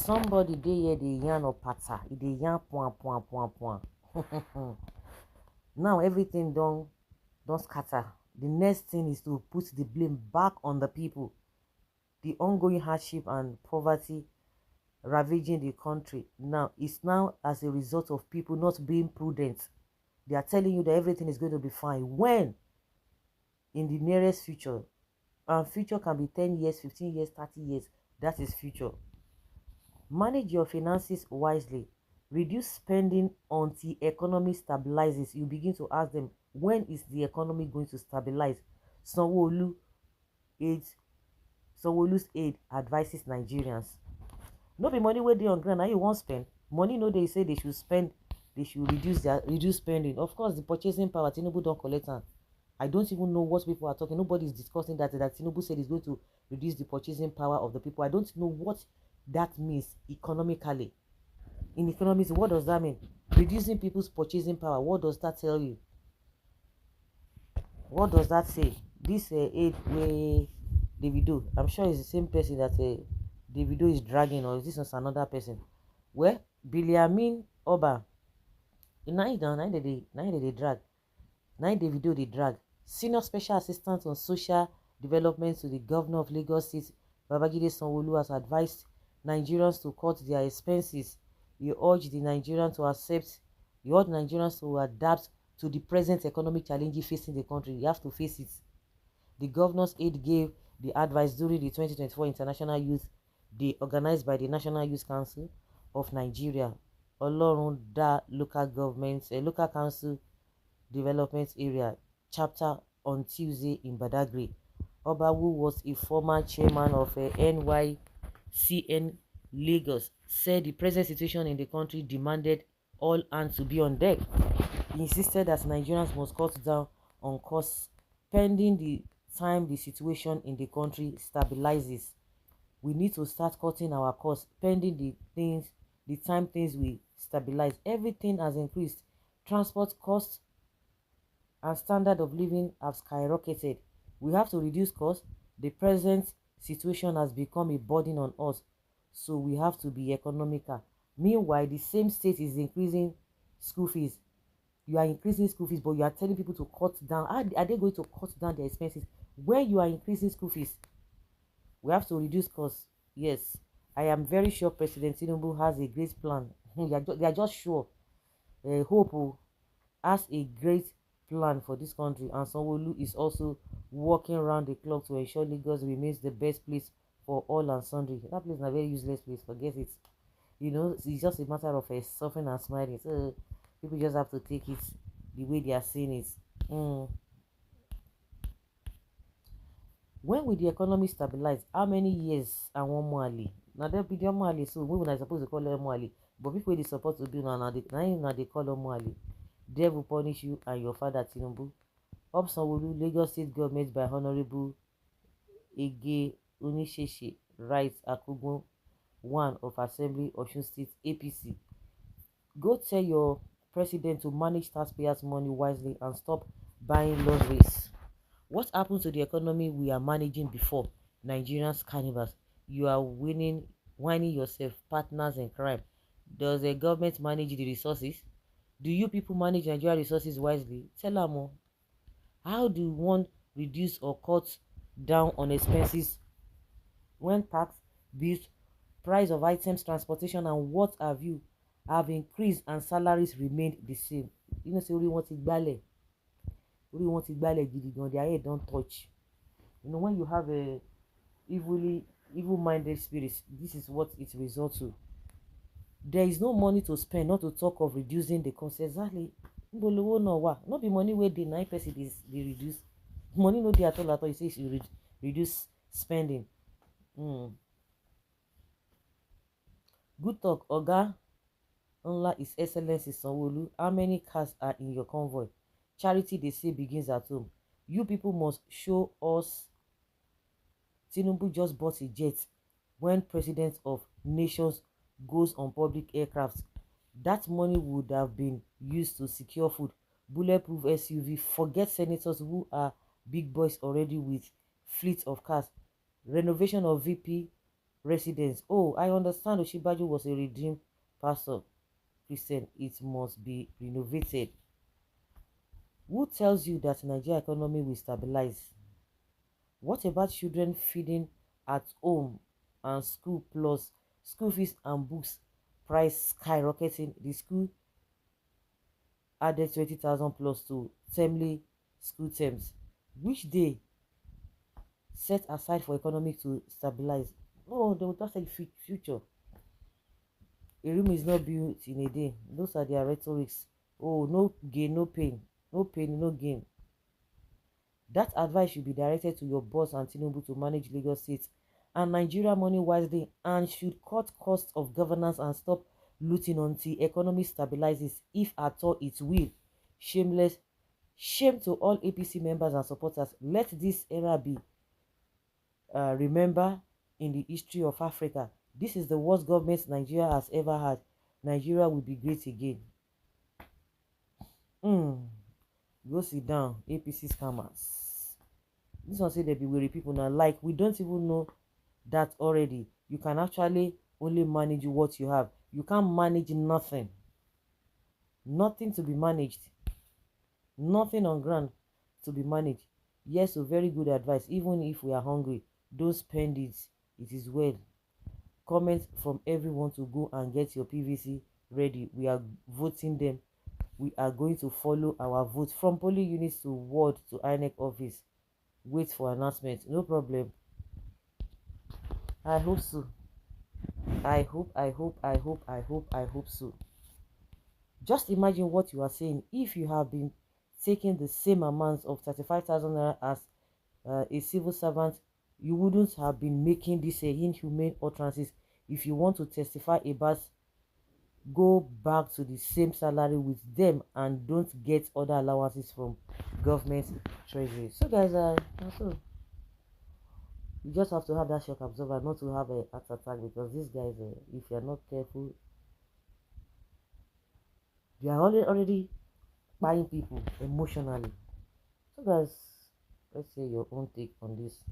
somebody dey here dey yarn or pata, e dey yarn point. Now everything don't scatter. The next thing is to put the blame back on the people. The ongoing hardship and poverty ravaging the country now is now as a result of people not being prudent. They are telling you that everything is going to be fine, when in the nearest future, and future can be 10 years, 15 years, 30 years, that is future. Manage your finances wisely. Reduce spending until economy stabilizes. You begin to ask them, when is the economy going to stabilize? Sanwo-Olu's aid advises Nigerians. No be money where they on ground, now you won't spend. Money no, they say they should spend, they should reduce spending. Of course, the purchasing power, Tinubu don't collect them. I don't even know what people are talking. Nobody is discussing that Tinubu said he's going to reduce the purchasing power of the people. I don't know what that means economically. In economics, what does that mean? Reducing people's purchasing power. What does that tell you? What does that say? This aid where Davido, I'm sure it's the same person that Davido is dragging, or is this another person? Well, Biliamin Oba, now they drag. Now Davido they drag. Senior Special Assistant on Social Development to the Governor of Lagos State, Babajide Sanwo-Olu, has advised Nigerians to cut their expenses. He urged Nigerians to adapt to the present economic challenges facing the country. You have to face it. The governor's aide gave the advice during the 2024 International Youth Day organized by the National Youth Council of Nigeria, Olorunda Local Council Development Area chapter on Tuesday in Badagry. Oba, who was a former chairman of NYCN Lagos, said the present situation in the country demanded all hands to be on deck. He insisted that Nigerians must cut down on costs pending the time the situation in the country stabilizes. We need to start cutting our costs pending the time things will stabilize. Everything has increased. Transport costs and standard of living have skyrocketed. We have to reduce costs. The present situation has become a burden on us, so we have to be economical. Meanwhile, the same state is increasing school fees. You are increasing school fees, but you are telling people to cut down. How are they going to cut down their expenses when you are increasing school fees? We have to reduce costs. Yes, I am very sure President Tinubu has a great plan. They are just sure. Hope has a great plan for this country, and Sanwo-Olu is also working around the clock to ensure Lagos remains the best place for all and sundry. That place is a very useless place, forget it. You know, it's just a matter of suffering and smiling. So people just have to take it the way they are seeing it. When will the economy stabilize? How many years and one more ali? Now there be the ali, so we are supposed to call them ali, but people they support to be now they call them ali. Death will punish you and your father Tinubu. Up Sanwo-Olu, Lagos State Government by Honorable Ege Onisese writes Akugun 1 of Assembly Osun State APC. Go tell your president to manage taxpayers' money wisely and stop buying lotteries. What happened to the economy we are managing before? Nigerians carnivals. You are whining yourself, partners in crime. Does the government manage the resources? Do you people manage Nigeria resources wisely? Tell them more. How do one reduce or cut down on expenses when tax, bills, price of items, transportation, and what have increased and salaries remained the same? You know, say only want it ballet. Only want it ballet gidi gan, their head don't touch. You know, when you have a evil-minded spirits, this is what it results to. There is no money to spend, not to talk of reducing the cost. Exactly. No be money where the 9% is they reduce. Money no dey at all. You say you reduce spending. Good talk, Oga. Unlike His Excellency Sanwo-Olu, how many cars are in your convoy? Charity, they say, begins at home. You people must show us. Tinubu just bought a jet when president of nations goes on public aircraft. That money would have been used to secure food, bulletproof SUV. Forget senators who are big boys already with fleet of cars. Renovation of VP residents. Oh, I understand Oshibaju was a redeemed pastor Christian. It must be renovated. Who tells you that Nigeria economy will stabilize? What about children feeding at home and school plus school fees and books price skyrocketing? The school added 20,000 plus to termly school terms, which they set aside for economic to stabilize. No, they will just say future. A room is not built in a day. Those are their rhetorics. Oh, no gain, no pain. No pain, no gain. That advice should be directed to your boss and Tinubu to manage Lagos State and Nigeria money wisely and should cut costs of governance and stop looting until economy stabilizes, if at all it will. Shameless shame to all APC members and supporters. Let this era be remember in the history of Africa. This is the worst government Nigeria has ever had. Nigeria will be great again. Go sit down, APC scammers. This one say they be weary people now. Like, we don't even know that already. You can actually only manage what you have. You can't manage nothing. Nothing to be managed. Nothing on ground to be managed. Yes, so very good advice. Even if we are hungry, don't spend it. It is well. Comment from everyone to go and get your PVC ready. We are voting them. We are going to follow our vote from polling units to ward to INEC office. Wait for announcement. No problem. I hope so. I hope so. Just imagine what you are saying if you have been taking the same amount of 35,000 naira as a civil servant. You wouldn't have been making this inhumane utterances. If you want to testify about, go back to the same salary with them and don't get other allowances from government treasury. So guys, so you just have to have that shock absorber not to have a heart attack, because these guys, if you're not careful, they are already buying people emotionally. So guys, let's say your own take on this.